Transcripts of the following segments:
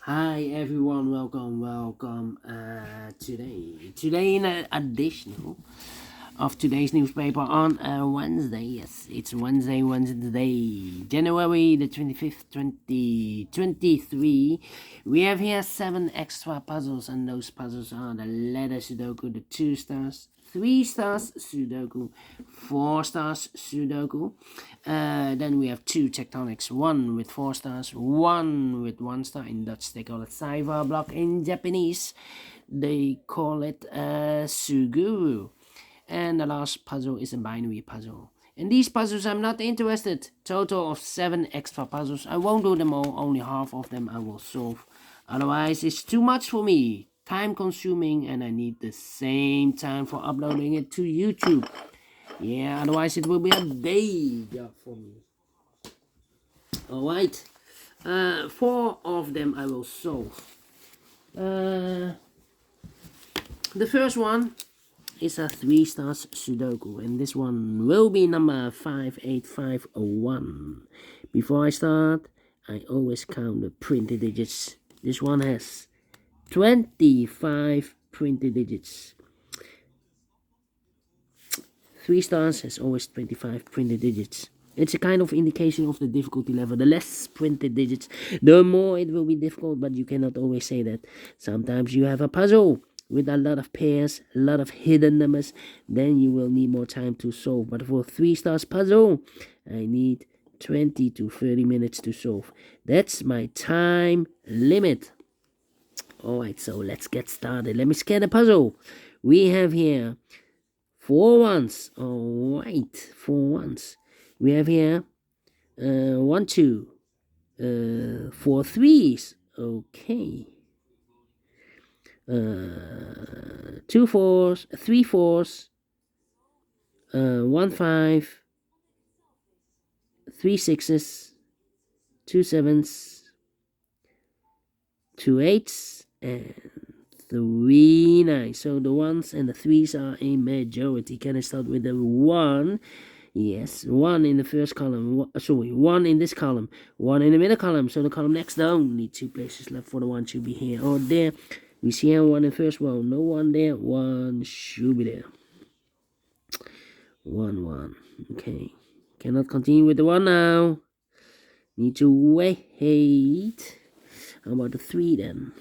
Hi everyone, welcome. Today in an additional of today's newspaper on Wednesday. Yes, it's Wednesday, January the 25th, 2023. We have here 7 extra puzzles, and those puzzles are the letter Sudoku, the 2 stars, 3 stars Sudoku, 4 stars Sudoku. Then we have 2 tectonics, 1 with 4 stars, 1 with 1 star. In Dutch they call it Saiva block. In Japanese they call it Suguru. And the last puzzle is a binary puzzle. In these puzzles I'm not interested. Total of 7 extra puzzles. I won't do them all, only half of them I will solve. Otherwise it's too much for me. Time consuming, and I need the same time for uploading it to YouTube. Yeah, otherwise it will be a day job for me. Alright. 4 of them I will solve. The first one is a 3 stars Sudoku, and this one will be number 58501. Before I start, I always count the printed digits. This one has 25 printed digits. 3 stars has always 25 printed digits. It's a kind of indication of the difficulty level. The less printed digits, the more it will be difficult, but you cannot always say that. Sometimes you have a puzzle with a lot of pairs, a lot of hidden numbers, then you will need more time to solve. But for 3 stars puzzle, I need 20 to 30 minutes to solve. That's my time limit. Alright, so let's get started. Let me scan the puzzle. We have here 4 ones. Alright, 4 ones. We have here 1, 2, 4 threes. Okay. 2 fours, 3 fours, 1 5, 3 sixes, 2 sevens, 2 eights, and 3 nines. So the ones and the threes are a majority. Can I start with the 1? Yes, 1 in the first column. Sorry, 1 in this column, 1 in the middle column. So the column next down, need 2 places left for the 1 to be here or there. We see here 1 in the first row, no 1 there, 1 should be there. 1, 1. Okay, cannot continue with the 1 now. Need to wait. How about the 3 then?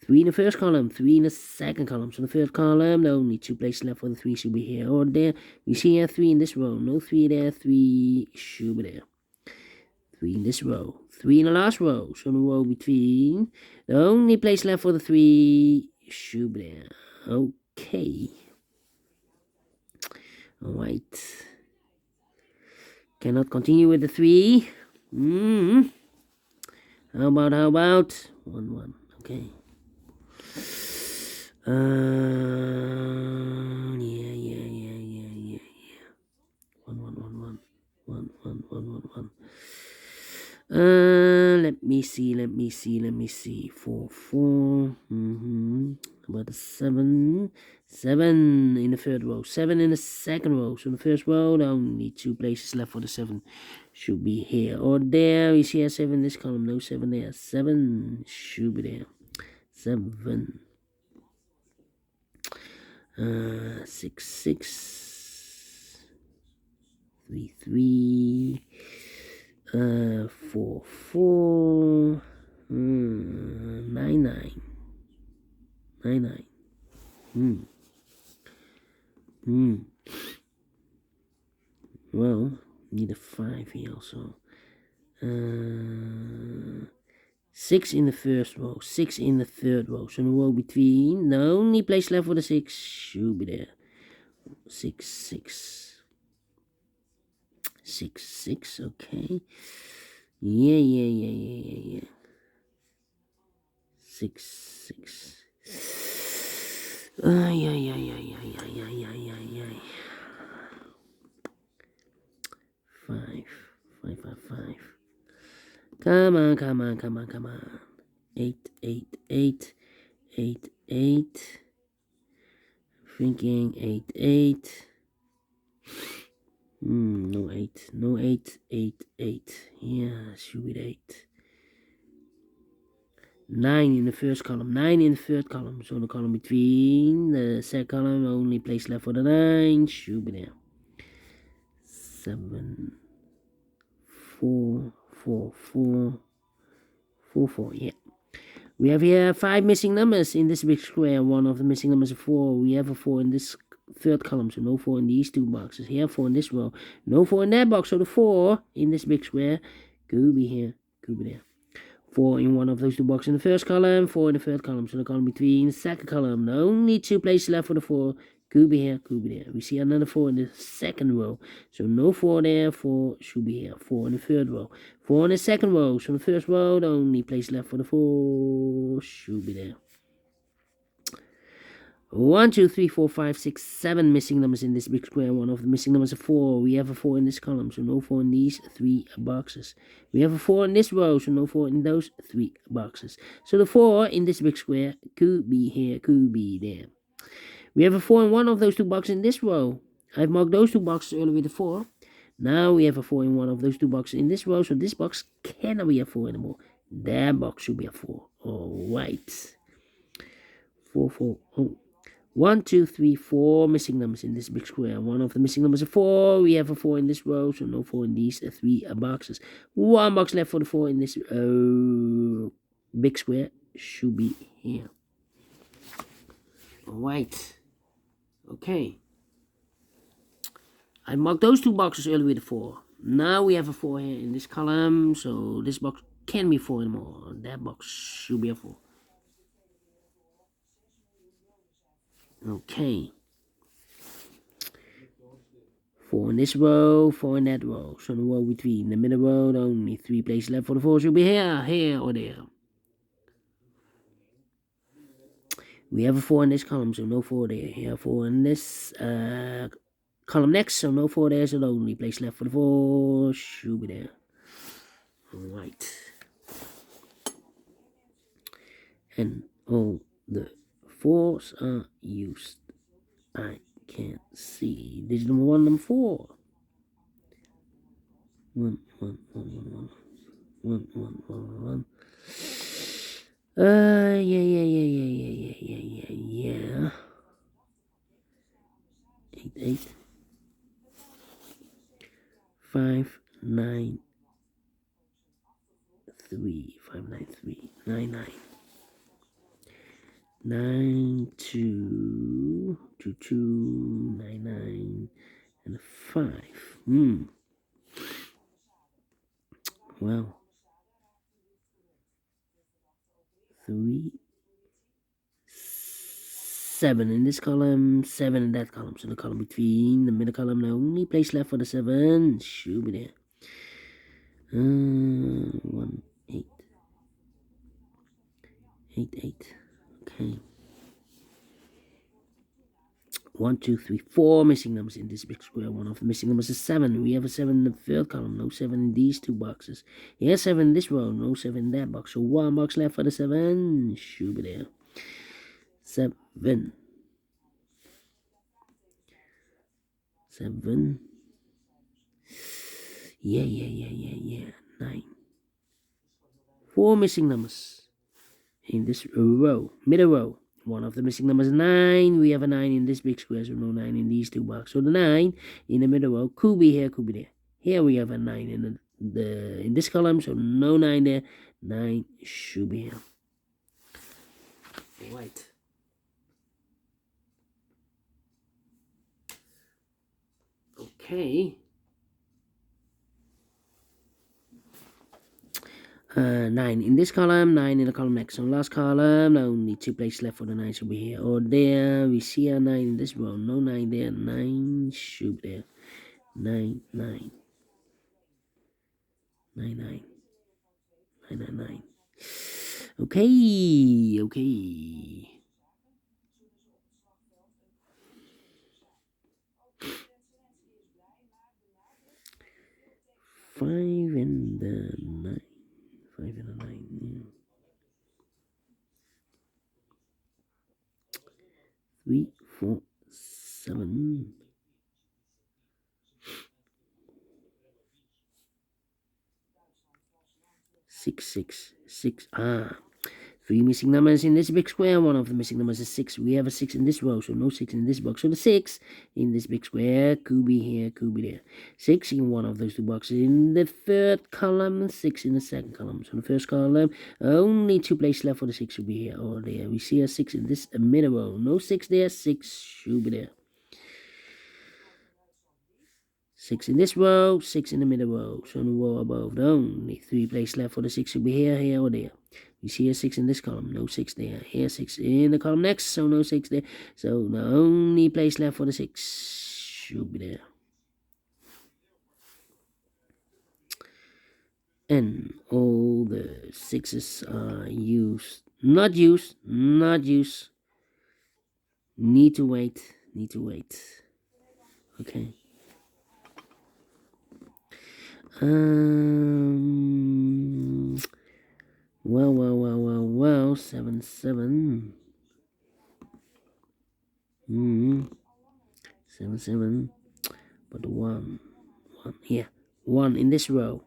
3 in the first column, 3 in the second column. So the first column, no, only 2 places left for the 3 should be here or there. We see here 3 in this row, no 3 there, 3 should be there. 3 in this row, 3 in the last row. So the row between, the only place left for the 3 should be there. Okay. Alright. Cannot continue with the 3. How about 1, 1. Okay. Yeah. 1, 1, 1, 1. 1, 1, 1, 1, 1. Let me see. 4, 4. About the 7. 7 in the third row. 7 in the second row. So the first row, only 2 places left for the 7. Should be here or there. We see a 7 in this column. No 7 there. 7 should be there. 7. 6, 6. 3, 3. 4, 4. 9, 9. 9, 9. Well, need a 5 here also. 6 in the first row, 6 in the third row. So the row between, the only place left for the 6 should be there. 6, 6. 6, 6, okay. Yeah. 6, 6. Yeah. 5. 5. Come on. 8. 8. Thinking 8. No 8. 8. Yeah, should be 8. 9 in the first column, 9 in the third column. So the column between the second column, only place left for the 9 should be there. 7, 4, 4, 4, 4, 4, yeah. We have here 5 missing numbers in this big square. One of the missing numbers is 4. We have a 4 in this third column, so no 4 in these two boxes. Here, 4 in this row, no 4 in that box. So the 4 in this big square could be here, could be there. 4 in one of those two boxes in the first column, 4 in the third column. So the column between the second column, the only 2 places left for the 4 could be here, could be there. We see another 4 in the second row, so no 4 there, 4 should be here. 4 in the third row, 4 in the second row. So the first row, the only place left for the 4 should be there. 1, 2, 3, 4, 5, 6, 7 missing numbers in this big square. One of the missing numbers is 4. We have a 4 in this column, so no 4 in these 3 boxes. We have a 4 in this row, so no 4 in those 3 boxes. So the 4 in this big square could be here, could be there. We have a 4 in one of those 2 boxes in this row. I've marked those 2 boxes earlier with a 4. Now we have a 4 in one of those 2 boxes in this row, so this box cannot be a 4 anymore. That box should be a 4. Alright. 4, 4, oh. 1, 2, 3, 4 missing numbers in this big square. One of the missing numbers is 4. We have a 4 in this row, so no 4 in these 3 boxes. 1 box left for the 4 in this big square. Should be here. Alright. Okay. I marked those 2 boxes earlier with a 4. Now we have a 4 here in this column, so this box can't be 4 anymore. That box should be a 4. Okay. 4 in this row, 4 in that row. So the row between the middle row, only 3 places left for the 4 should be here, here, or there. We have a 4 in this column, so no 4 there. Here, 4 in this column next, so no 4 there, so the only place left for the 4 should be there. Alright. And all the 4s are used. I can't see. Digit number 1, number 4. 1, 1, 1, 1, 1, 1, 1, 1, 1. Yeah. 8, 8. 5, 9, 3. 5, 9, 3. 9, 9. 9, 2, 2, 2, 9, 9, and 5. Well, 3, 7 in this column, 7 in that column. So the column between the middle column, the only place left for the 7 should be there. 1, 8. 8, 8. Okay. 1, 2, 3, 4 missing numbers in this big square. One of the missing numbers is 7. We have a 7 in the third column, no 7 in these 2 boxes. Here's 7 in this row, no 7 in that box. So 1 box left for the 7 should be there. 7. 7. Yeah. 9. 4 missing numbers in this row, middle row. One of the missing numbers is 9. We have a 9 in this big square, so no 9 in these 2 boxes. So the 9 in the middle row could be here, could be there. Here we have a 9 in in this column, so no 9 there. 9 should be here. Alright. Okay. 9 in this column, 9 in the column next. So last column, only 2 places left for the 9 should be here or there. We see a 9 in this row, no 9 there. 9 should be there. 9, 9. 9, 9. 9, 9, 9. Okay. 5 and the 9. 5 and the 9. Yeah. 3, 4, 7. 6, 6, 6. 3 missing numbers in this big square. One of the missing numbers is 6. We have a 6 in this row, so no 6 in this box. So the 6 in this big square could be here, could be there. 6 in one of those two boxes. In the third column, 6 in the second column. So in the first column, only 2 places left for the 6 should be here or there. We see a 6 in this middle row. No 6 there, 6 should be there. 6 in this row, 6 in the middle row. So in the row above, the only 3 places left for the 6 should be here, here, or there. We see a 6 in this column, no 6 there. Here, 6 in the column next, so no 6 there. So the only place left for the 6 should be there. And all the 6s are used. Not used, not used. Need to wait, need to wait. Okay. Well, 7, 7. 7, 7. But 1 here. 1 in this row.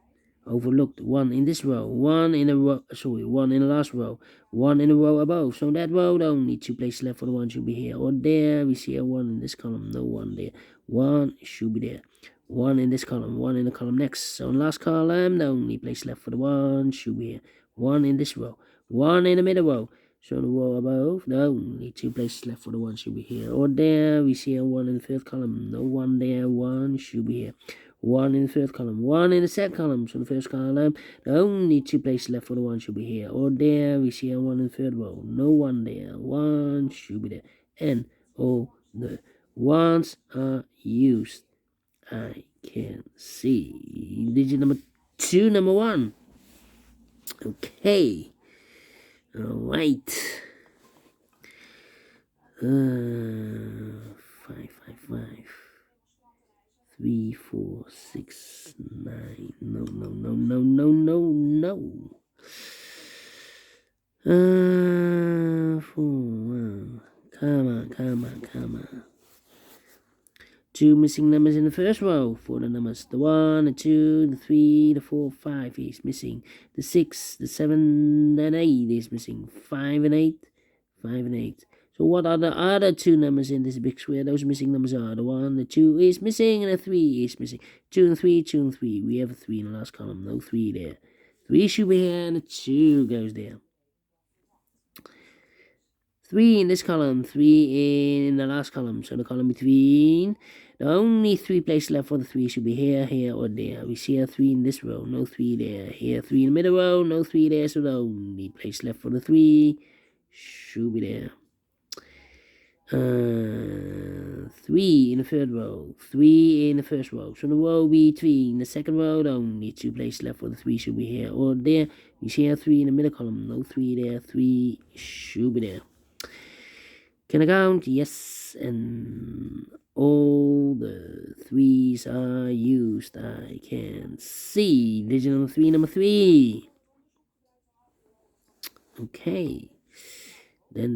Overlooked. 1 in this row. 1 in a row. Sorry, 1 in the last row. 1 in the row above. So that row, the only 2 places left for the 1 should be here or there. We see a 1 in this column. No 1 there. 1 should be there. 1 in this column, 1 in the column next. So in the last column, the only place left for the 1 should be here. 1 in this row, 1 in the middle row. So in the row above, the only 2 places left for the 1 should be here or there. We see a 1 in the third column, no 1 there, 1 should be here. 1 in the third column, 1 in the second column. So in the first column, the only 2 places left for the 1 should be here or there. We see a 1 in the third row, no 1 there, 1 should be there. And all the 1s are used. I can see digit number 2, number 1. Okay. All right. 5, 5, 5. 3, 4, 6, 9. No. 4, 1. Come on. 2 missing numbers in the first row. For the numbers, the 1, the 2, the 3, the 4, 5 is missing. The 6, the 7, and 8 is missing. 5 and 8, 5 and 8. So what are the other 2 numbers in this big square? Those missing numbers are the 1, the 2 is missing, and the 3 is missing. 2 and 3, 2 and 3. We have a 3 in the last column. No 3 there. 3 should be here, and the 2 goes there. 3 in this column, 3 in the last column. So the column between, the only 3 places left for the 3 should be here, here, or there. We see a 3 in this row, no 3 there. Here, 3 in the middle row, no 3 there. So the only place left for the 3 should be there. 3 in the third row, 3 in the first row. So the row between the second row, the only 2 places left for the 3 should be here or there. We see a 3 in the middle column, no 3 there. 3 should be there. Can I count? Yes, and all the 3s are used. I can see digit number 3, number 3. Okay. Then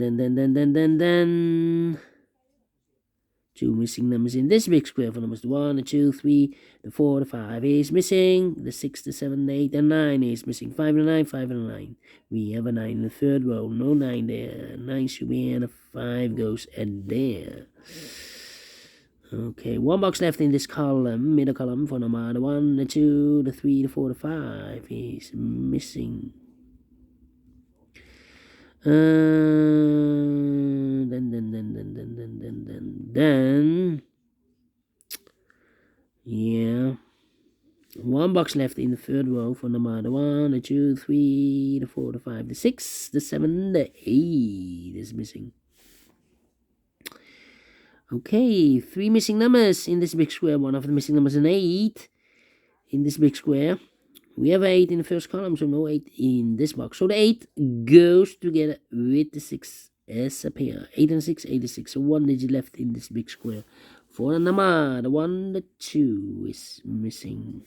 2 missing numbers in this big square. For numbers, the 1, the 2, 3, the 4, the 5 is missing. The 6, the 7, the 8, and 9 is missing. 5 and 9, 5 and 9. We have a 9 in the third row. No 9 there. 9 should be here, and a 5 goes at there. Okay, 1 box left in this column, middle column. For number, the 1, the 2, the 3, the 4, the 5 is missing. Then, yeah, 1 box left in the third row for number the 1, the 2, 3, the 4, the 5, the 6, the 7, the 8 is missing. Okay, 3 missing numbers in this big square. One of the missing numbers is an 8 in this big square. We have 8 in the first column, so no 8 in this box. So the 8 goes together with the 6 as a pair. 8 and 6, 86. So 1 digit left in this big square. For the number, the 1, the 2 is missing.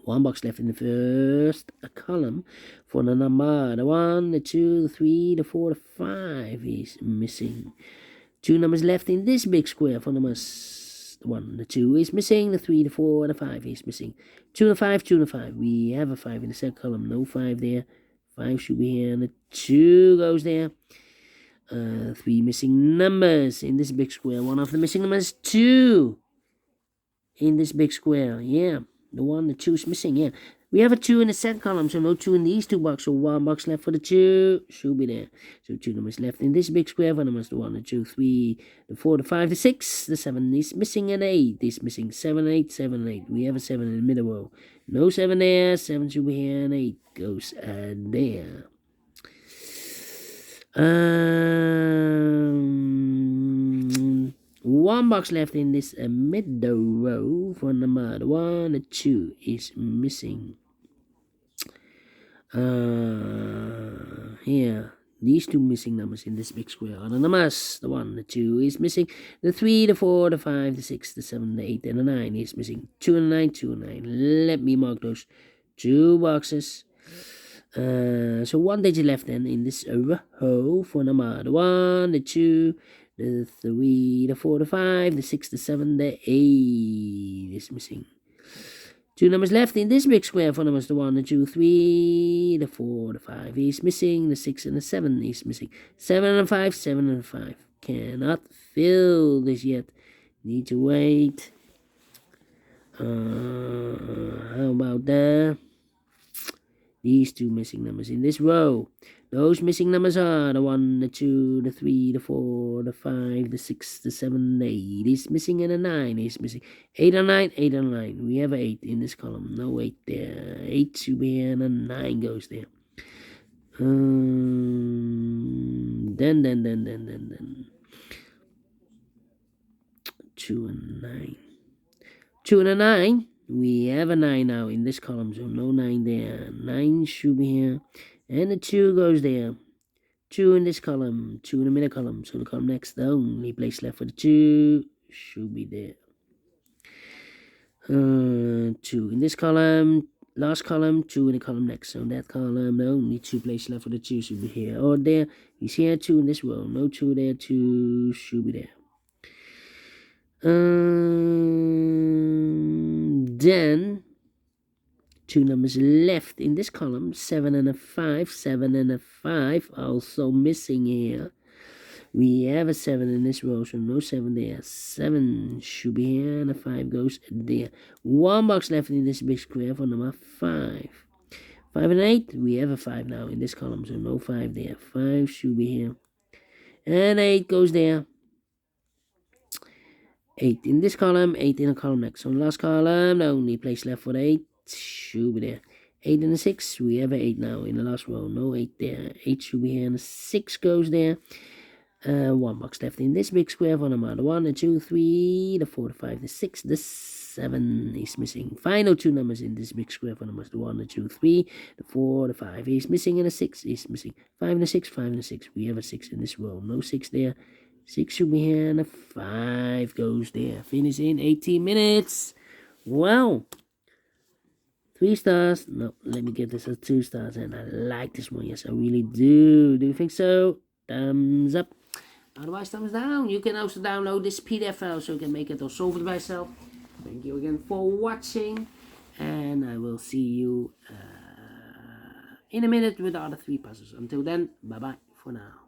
1 box left in the first column. For the number, the 1, the 2, the 3, the 4, the 5 is missing. 2 numbers left in this big square. For numbers, the 1, the 2 is missing. The 3, the 4, the 5 is missing. 2 and 5, 2 and 5. We have a 5 in the second column. No 5 there. 5 should be here, and a 2 goes there. 3 missing numbers in this big square. One of the missing numbers is 2 in this big square. Yeah, the 2 is missing. Yeah, we have a 2 in the set column, so no 2 in these 2 boxes. So 1 box left for the 2 should be there. So 2 numbers left in this big square. 1 numbers, the 1, the 2, 3, the 4, the 5, the 6, the 7 is missing, and 8 is missing. 7, 8, 7, 8. We have a 7 in the middle row. No 7 there. 7 should be here, and 8 goes there. 1 box left in this middle row for number 1, the 2 is missing. Here, these 2 missing numbers in this big square are the numbers. The 1, the 2 is missing. The 3, the 4, the 5, the 6, the 7, the 8, and the 9 is missing. 2 and 9, 2 and 9. Let me mark those 2 boxes. So 1 digit left then in this row for number the 1, the 2, the 3, the 4, the 5, the 6, the 7, the 8 is missing. 2 numbers left in this big square for numbers the 1, the 2, 3, the 4, the 5 is missing. The 6 and the 7 is missing. 7 and 5, 7 and 5. Cannot fill this yet. Need to wait. How about that? These 2 missing numbers in this row. Those missing numbers are the 1, the 2, the 3, the 4, the 5, the 6, the 7, the 8 is missing, and the 9 is missing. 8 and 9, 8 and 9. We have 8 in this column. No 8 there. 8 should be here, and a 9 goes there. Then. 2 and 9. 2 and a 9. We have a 9 now in this column, so no 9 there. 9 should be here, and the 2 goes there. 2 in this column, 2 in the middle column, so the column next, the only place left for the 2 should be there. 2 in this column, last column, 2 in the column next, so that column, the only 2 places left for the 2 should be here or there. You see here 2 in this row, no 2 there, 2 should be there. Then 2 numbers left in this column, 7 and a 5, 7 and a 5, also missing here. We have a 7 in this row, so no 7 there. 7 should be here, and a 5 goes there. 1 box left in this big square for number 5. 5 and 8, we have a 5 now in this column, so no 5 there. 5 should be here, and 8 goes there. 8 in this column, 8 in the column next. So in the last column, the only place left for the 8 should be there. 8 and a 6, we have an 8 now in the last row. No 8 there. 8 should be here, and the 6 goes there. 1 box left in this big square for number 1, the 2, 3, the 4, the 5, the 6, the 7 is missing. Final 2 numbers in this big square for numbers the 1, the 2, 3, the 4, the 5 is missing, and the 6 is missing. 5 and a 6, 5 and a 6. We have a 6 in this row. No 6 there. 6 should be here, and a 5 goes there. Finish in 18 minutes. Wow. 3 stars. No, let me give this a 2 stars, and I like this one. Yes, I really do. Do you think so? Thumbs up. Otherwise, thumbs down. You can also download this PDF file so you can make it or solve it by yourself. Thank you again for watching, and I will see you in a minute with the other 3 puzzles. Until then, bye-bye for now.